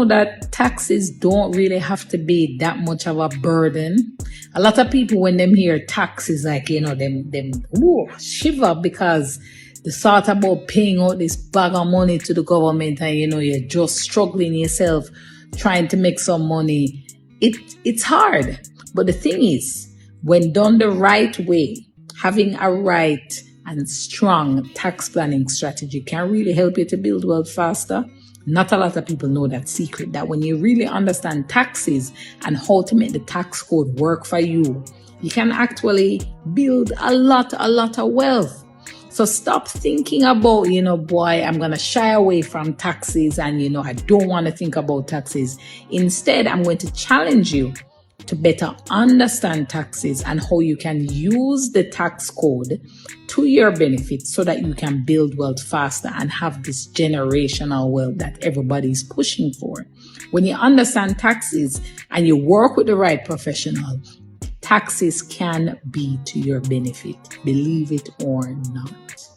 know that taxes don't really have to be that much of a burden? A lot of people, when them hear taxes, like, them shiver, because the thought about paying out this bag of money to the government and, you're just struggling yourself, trying to make some money. It's hard. But the thing is, when done the right way, having a right and strong tax planning strategy can really help you to build wealth faster. Not a lot of people know that secret, that when you really understand taxes and how to make the tax code work for you, you can actually build a lot of wealth. So stop thinking about, boy, I'm going to shy away from taxes and, I don't want to think about taxes. Instead, I'm going to challenge you to better understand taxes and how you can use the tax code to your benefit so that you can build wealth faster and have this generational wealth that everybody's pushing for. When you understand taxes and you work with the right professional, taxes can be to your benefit, believe it or not.